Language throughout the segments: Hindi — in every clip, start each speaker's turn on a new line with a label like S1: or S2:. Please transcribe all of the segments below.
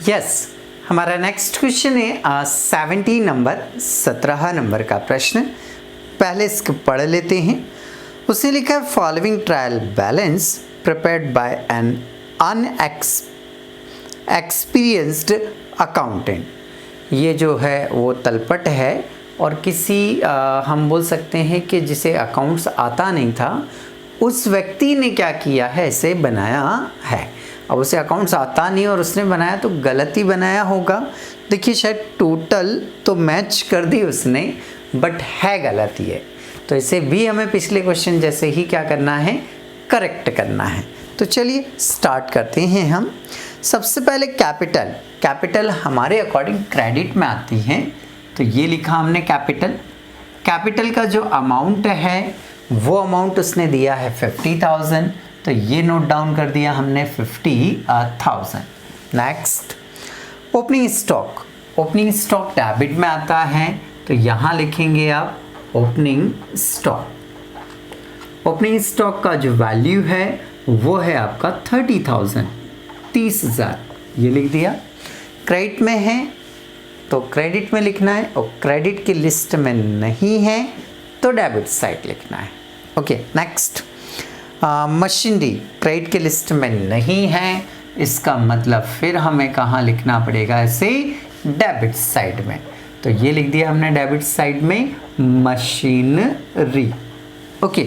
S1: यस, हमारा नेक्स्ट क्वेश्चन है 17 नंबर का प्रश्न। पहले इसको पढ़ लेते हैं। उसने लिखा है following trial balance prepared by an inexperienced accountant. ये जो है वो तलपट है और किसी हम बोल सकते हैं कि जिसे अकाउंट्स आता नहीं था उस व्यक्ति ने क्या किया है, इसे बनाया है। अब उसे अकाउंट्स आता नहीं और उसने बनाया तो गलती बनाया होगा। देखिए शायद टोटल तो मैच कर दी उसने बट है गलती है, तो इसे भी हमें पिछले क्वेश्चन जैसे ही क्या करना है, करेक्ट करना है। तो चलिए स्टार्ट करते हैं हम। सबसे पहले कैपिटल हमारे अकॉर्डिंग क्रेडिट में आती है, तो ये लिखा हमने कैपिटल का जो अमाउंट है वो अमाउंट उसने दिया है 50,000, तो ये नोट डाउन कर दिया हमने 50,000। नेक्स्ट ओपनिंग स्टॉक डेबिट में आता है, तो यहाँ लिखेंगे आप ओपनिंग स्टॉक का जो वैल्यू है वो है आपका 30,000, 30,000, ये लिख दिया। क्रेडिट में है तो क्रेडिट में लिखना है और क्रेडिट की लिस्ट में नहीं है तो डेबिट साइड लिखना है। ओके नेक्स्ट मशीनरी क्रेडिट की लिस्ट में नहीं है, इसका मतलब फिर हमें कहाँ लिखना पड़ेगा, इसे डेबिट साइड में। तो ये लिख दिया हमने डेबिट साइड में मशीनरी। ओके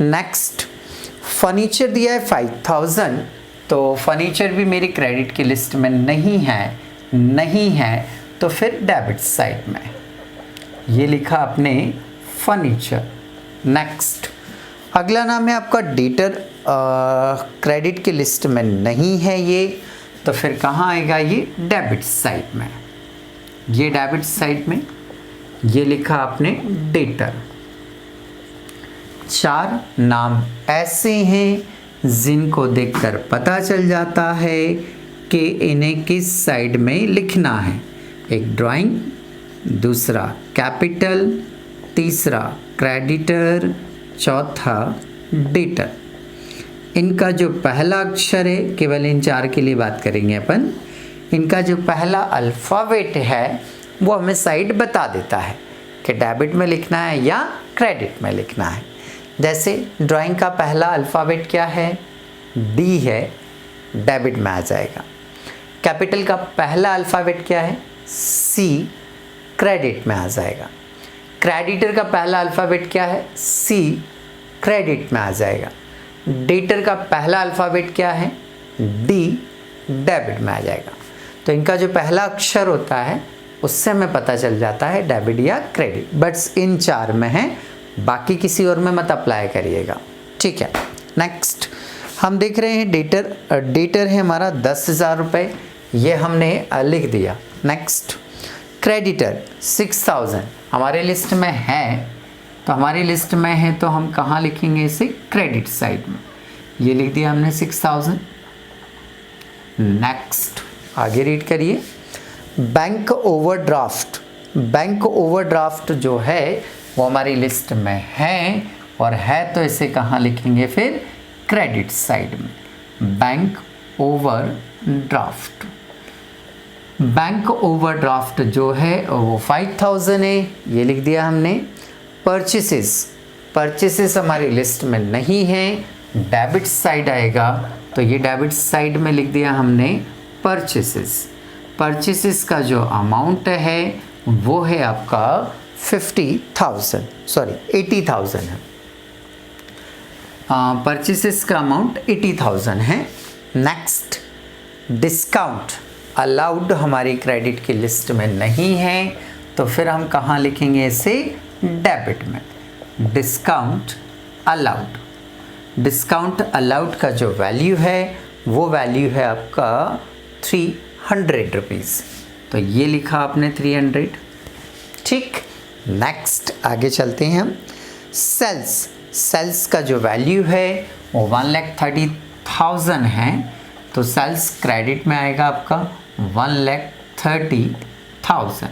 S1: नेक्स्ट फर्नीचर दिया है 5,000, तो फर्नीचर भी मेरी क्रेडिट की लिस्ट में नहीं है तो फिर डेबिट साइड में ये लिखा आपने फर्नीचर। नेक्स्ट अगला नाम है आपका डेटर, क्रेडिट की लिस्ट में नहीं है ये, तो फिर कहाँ आएगा ये डेबिट साइड में। ये डेबिट साइड में ये लिखा आपने डेटर। 4 नाम ऐसे हैं जिनको देखकर पता चल जाता है कि इन्हें किस साइड में लिखना है। एक ड्राइंग, दूसरा कैपिटल, तीसरा क्रेडिटर, चौथा डेटर। इनका जो पहला अक्षर है, केवल इन 4 के लिए बात करेंगे अपन, इनका जो पहला अल्फ़ाबेट है वो हमें साइड बता देता है कि डेबिट में लिखना है या क्रेडिट में लिखना है। जैसे ड्राइंग का पहला अल्फ़ाबेट क्या है, डी है, डेबिट में आ जाएगा। कैपिटल का पहला अल्फ़ाबेट क्या है, सी, क्रेडिट में आ जाएगा। क्रेडिटर का पहला अल्फ़ाबेट क्या है, सी, क्रेडिट में आ जाएगा। डेटर का पहला अल्फ़ाबेट क्या है, डी, डेबिट में आ जाएगा। तो इनका जो पहला अक्षर होता है उससे हमें पता चल जाता है डेबिट या क्रेडिट। बट्स इन 4 में है, बाकी किसी और में मत अप्लाई करिएगा, ठीक है। नेक्स्ट हम देख रहे हैं डेटर है हमारा 10,000 रुपये, ये हमने लिख दिया। नेक्स्ट क्रेडिटर 6,000 हमारे लिस्ट में है, तो हमारी लिस्ट में है तो हम कहाँ लिखेंगे इसे, क्रेडिट साइड में, ये लिख दिया हमने 6,000। नेक्स्ट आगे रीड करिए। बैंक ओवरड्राफ्ट जो है वो हमारी लिस्ट में है, और है तो इसे कहाँ लिखेंगे फिर, क्रेडिट साइड में। बैंक ओवरड्राफ्ट जो है वो 5,000 है, ये लिख दिया हमने। परचेसेस हमारी लिस्ट में नहीं है, डेबिट साइड आएगा, तो ये डेबिट साइड में लिख दिया हमने परचेसेस का जो अमाउंट है वो है आपका 80,000 है। परचेसेस का अमाउंट 80,000 है। नेक्स्ट डिस्काउंट अलाउड हमारी क्रेडिट की लिस्ट में नहीं है, तो फिर हम कहाँ लिखेंगे इसे, डेबिट में। डिस्काउंट अलाउड का जो वैल्यू है वो वैल्यू है आपका 300 रुपीज़, तो ये लिखा आपने 300, ठीक। नेक्स्ट आगे चलते हैं हम। सेल्स का जो वैल्यू है वो 1,30,000 है, तो सेल्स क्रेडिट में आएगा आपका 1,30,000।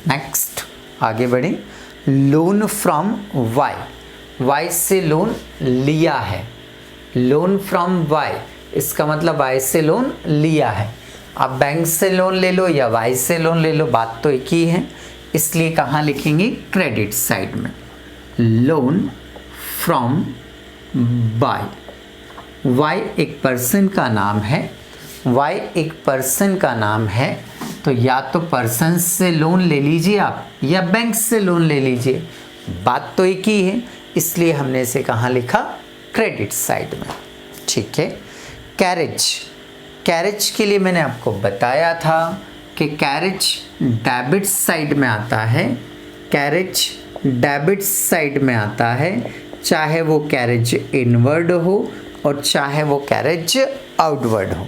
S1: नेक्स्ट आगे बढ़ें। लोन फ्रॉम वाई से लोन लिया है, लोन फ्रॉम वाई, इसका मतलब वाई से लोन लिया है। आप बैंक से लोन ले लो या वाई से लोन ले लो, बात तो एक ही है, इसलिए कहाँ लिखेंगे? क्रेडिट साइड में। लोन फ्रॉम बाय, वाई एक पर्सन का नाम है, वाई एक पर्सन का नाम है, तो या तो पर्सन से लोन ले लीजिए आप या बैंक से लोन ले लीजिए, बात तो एक ही है, इसलिए हमने इसे कहाँ लिखा? क्रेडिट साइड में। ठीक है। कैरेज, कैरेज के लिए मैंने आपको बताया था कि कैरेज डेबिट साइड में आता है, कैरेज डेबिट साइड में आता है, चाहे वो कैरेज इनवर्ड हो और चाहे वो कैरेज आउटवर्ड हो।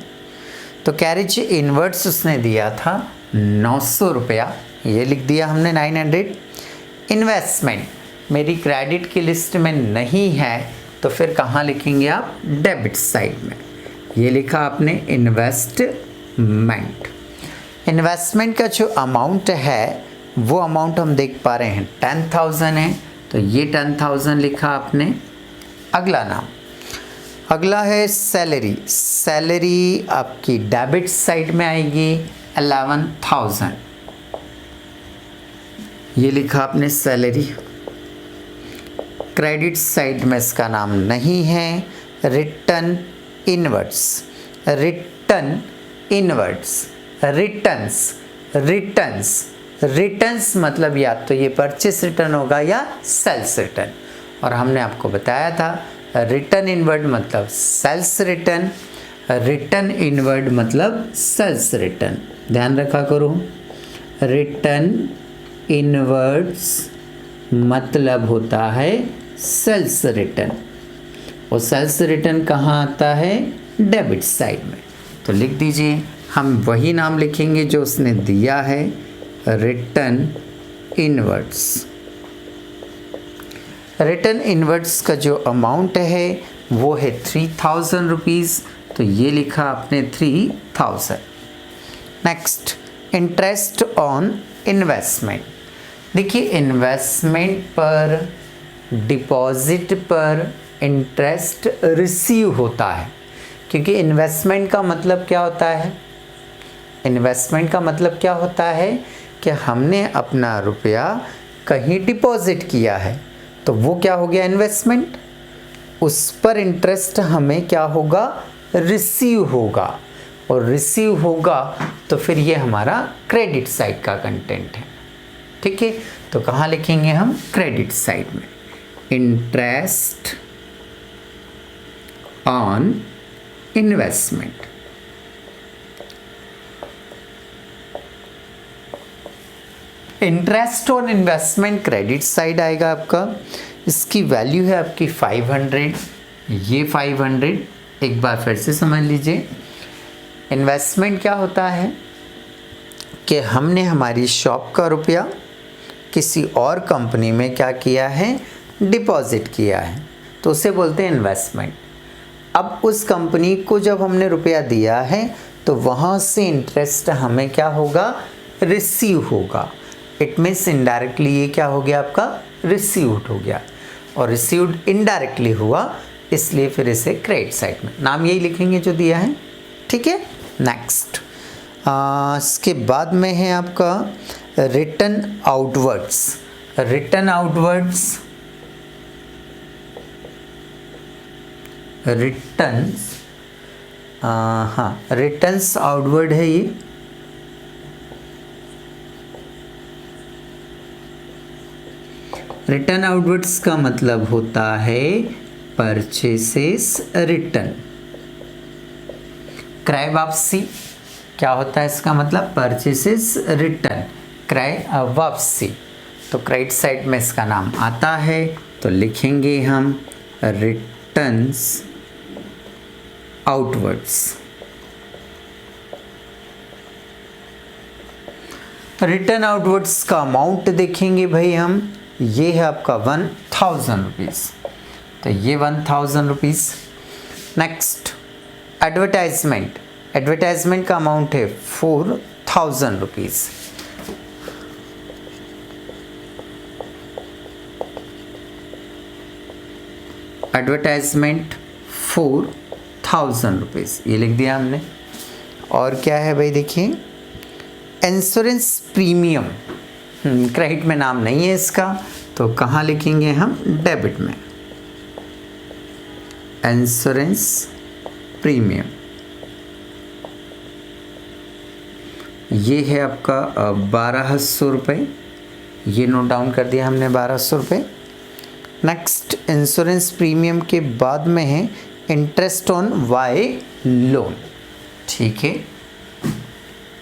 S1: तो कैरेज इनवर्ड्स उसने दिया था 900 रुपया, ये लिख दिया हमने 900। इन्वेस्टमेंट मेरी क्रेडिट की लिस्ट में नहीं है, तो फिर कहाँ लिखेंगे आप? डेबिट साइड में। ये लिखा आपने इन्वेस्टमेंट। इन्वेस्टमेंट का जो अमाउंट है वो अमाउंट हम देख पा रहे हैं 10,000 है, तो ये 10,000 लिखा आपने। अगला नाम, अगला है सैलरी। सैलरी आपकी डेबिट साइड में आएगी 11,000, ये लिखा आपने सैलरी। क्रेडिट साइड में इसका नाम नहीं है। Return inwards, return inwards, returns, returns, returns मतलब या तो ये परचेस रिटर्न होगा या सेल्स रिटर्न, और हमने आपको बताया था रिटर्न इनवर्ड मतलब सेल्स रिटर्न, रिटर्न इनवर्ड मतलब सेल्स रिटर्न, ध्यान रखा करो। रिटर्न इनवर्ड्स मतलब होता है सेल्स रिटर्न, और सेल्स रिटर्न कहाँ आता है? डेबिट साइड में। तो लिख दीजिए, हम वही नाम लिखेंगे जो उसने दिया है, रिटर्न इनवर्ड्स। रिटर्न इनवर्ड्स का जो अमाउंट है वो है 3,000 रुपीज़, तो ये लिखा आपने 3,000। Next, interest on investment. देखिए, इन्वेस्टमेंट पर, डिपॉजिट पर इंटरेस्ट रिसीव होता है, क्योंकि इन्वेस्टमेंट का मतलब क्या होता है? इन्वेस्टमेंट का मतलब क्या होता है कि हमने अपना रुपया कहीं डिपॉजिट किया है, तो वो क्या हो गया? इन्वेस्टमेंट। उस पर इंटरेस्ट हमें क्या होगा? रिसीव होगा, और रिसीव होगा तो फिर ये हमारा क्रेडिट साइड का कंटेंट है। ठीक है, तो कहाँ लिखेंगे हम? क्रेडिट साइड में। Interest on investment. Interest on investment credit side आएगा आपका। इसकी वैल्यू है आपकी 500, ये 500। एक बार फिर से समझ लीजिए, इन्वेस्टमेंट क्या होता है कि हमने हमारी शॉप का रुपया किसी और कंपनी में क्या किया है? डिपॉजिट किया है, तो उसे बोलते हैं इन्वेस्टमेंट। अब उस कंपनी को जब हमने रुपया दिया है तो वहाँ से इंटरेस्ट हमें क्या होगा? रिसीव होगा। इट मीन्स इनडायरेक्टली ये क्या हो गया आपका? रिसीव्ड हो गया, और रिसीव्ड इनडायरेक्टली हुआ, इसलिए फिर इसे क्रेडिट साइड में नाम यही लिखेंगे जो दिया है। ठीक है। नेक्स्ट, इसके बाद में है आपका return outwards. Return outwards, returns, हाँ रिटर्न्स आउटवर्ड है ये। रिटर्न आउटवर्ड्स का मतलब होता है परचेसेस रिटर्न, क्रय वापसी। क्या होता है इसका मतलब? परचेसेस रिटर्न, क्रय वापसी। तो क्रेडिट साइड में इसका नाम आता है, तो लिखेंगे हम रिटर्न्स आउटवर्ड्स। रिटर्न आउटवर्ड्स का अमाउंट देखेंगे भाई हम, ये है आपका 1,000 रुपीज़, तो ये 1,000 रुपीज़। Next, advertisement. एडवर्टाइजमेंट का अमाउंट है 4,000 रुपीज़। एडवर्टाइजमेंट 4,000 रुपीज़, ये लिख दिया हमने। और क्या है भाई, देखिए इंश्योरेंस प्रीमियम, क्रेडिट में नाम नहीं है इसका, तो कहाँ लिखेंगे हम, डेबिट में। इंश्योरेंस प्रीमियम ये है आपका 1200 रुपये, ये नोट डाउन कर दिया हमने 1200 रुपये। नेक्स्ट इंश्योरेंस प्रीमियम के बाद में है इंटरेस्ट ऑन वाई लोन। ठीक है,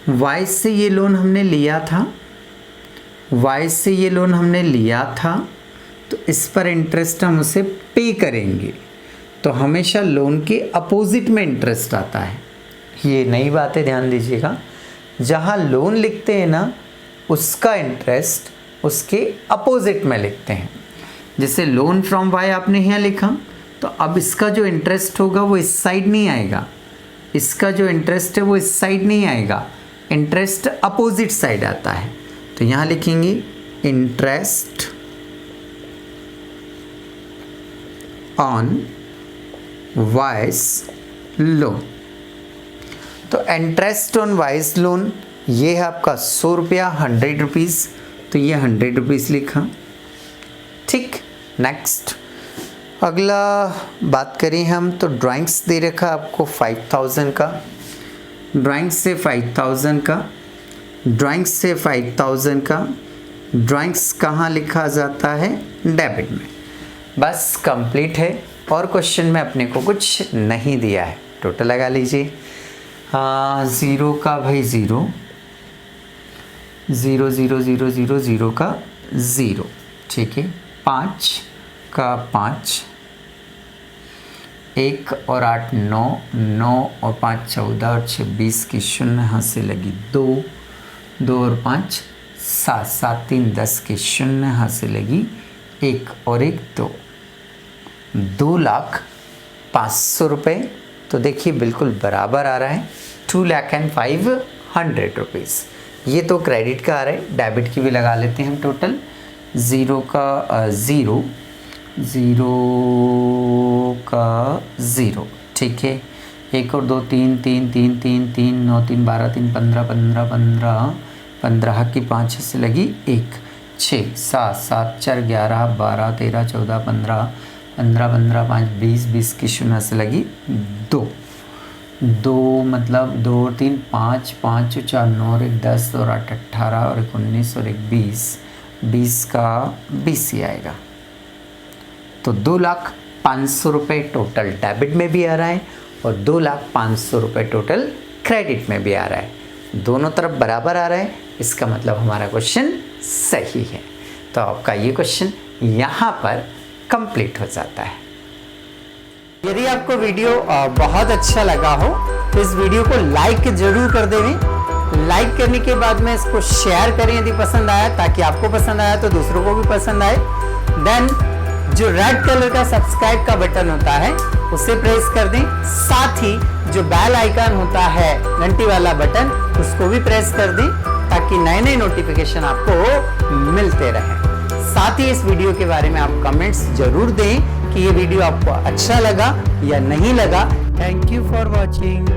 S1: वाई से ये लोन हमने लिया था, वाई से ये लोन हमने लिया था, तो इस पर इंटरेस्ट हम उसे पे करेंगे, तो हमेशा लोन के अपोजिट में इंटरेस्ट आता है। ये नई बात है, ध्यान दीजिएगा, जहाँ लोन लिखते हैं ना उसका इंटरेस्ट उसके अपोजिट में लिखते हैं। जैसे लोन फ्रॉम वाई आपने यहाँ लिखा, तो अब इसका जो इंटरेस्ट होगा वो इस साइड नहीं आएगा, इसका जो इंटरेस्ट है वो इस साइड नहीं आएगा, इंटरेस्ट अपोजिट साइड आता है। तो यहाँ लिखेंगे इंटरेस्ट ऑन वाइस लोन। तो इंटरेस्ट ऑन वाइस लोन ये है आपका 100 रुपया, 100 रुपीज़, तो ये 100 रुपीज़ लिखा। ठीक, नेक्स्ट अगला बात करें हम, तो ड्राइंग्स दे रखा आपको 5000 का, ड्राइंग्स से 5000 का, ड्राइंग्स से 5000 का, ड्राइंग्स कहाँ लिखा जाता है, डेबिट में। बस कंप्लीट है, और क्वेश्चन में अपने को कुछ नहीं दिया है। टोटल लगा लीजिए, ज़ीरो का भाई zero, zero zero zero zero zero का ज़ीरो, ठीक है, 5 का 5, 1 और 8 9, 9 और 5 14 और 6 20 की शून्य यहाँ से लगी 2, 2 और 5 7, 7 3 10 की शून्य यहाँ से लगी 1 और 1 2, 2,05,000 रुपये। तो देखिए बिल्कुल बराबर आ रहा है, 2,05,100 रुपीज़। ये तो क्रेडिट का आ रहा है, डेबिट की भी लगा लेते हैं हम टोटल। ज़ीरो का ज़ीरो, ज़ीरो का ज़ीरो, ठीक है, 1 और 2 3 3 3 3 3 9 3 12 3 15 15 15 15 की 5 से लगी 1, 6 7 7 4 11 12 13 14 15 15 15 5 20 20 की शून्य से लगी 2, 2 मतलब 2 और 3 5 5 और 4 9 और 1 10 और 8 18 और 1 19 और 1 20, 20 का 20 ही आएगा। तो 2,05,000 रुपये टोटल डेबिट में भी आ रहा है और 2,05,000 रुपये टोटल क्रेडिट में भी आ रहा है। दोनों तरफ बराबर आ रहा है, इसका मतलब हमारा क्वेश्चन सही है। तो आपका ये क्वेश्चन यहाँ पर कंप्लीट हो जाता है। यदि आपको वीडियो बहुत अच्छा लगा हो तो इस वीडियो को लाइक जरूर कर देवें। लाइक करने के बाद में इसको शेयर करें यदि पसंद आया, ताकि आपको पसंद आया तो दूसरों को भी पसंद आए। देन जो रेड कलर का सब्सक्राइब का बटन होता है उसे प्रेस कर दें, साथ ही जो बेल आइकन होता है घंटी वाला बटन उसको भी प्रेस कर दें, ताकि नए नए नोटिफिकेशन आपको मिलते रहें। साथ ही इस वीडियो के बारे में आप कमेंट्स जरूर दें कि ये वीडियो आपको अच्छा लगा या नहीं लगा। Thank you for watching.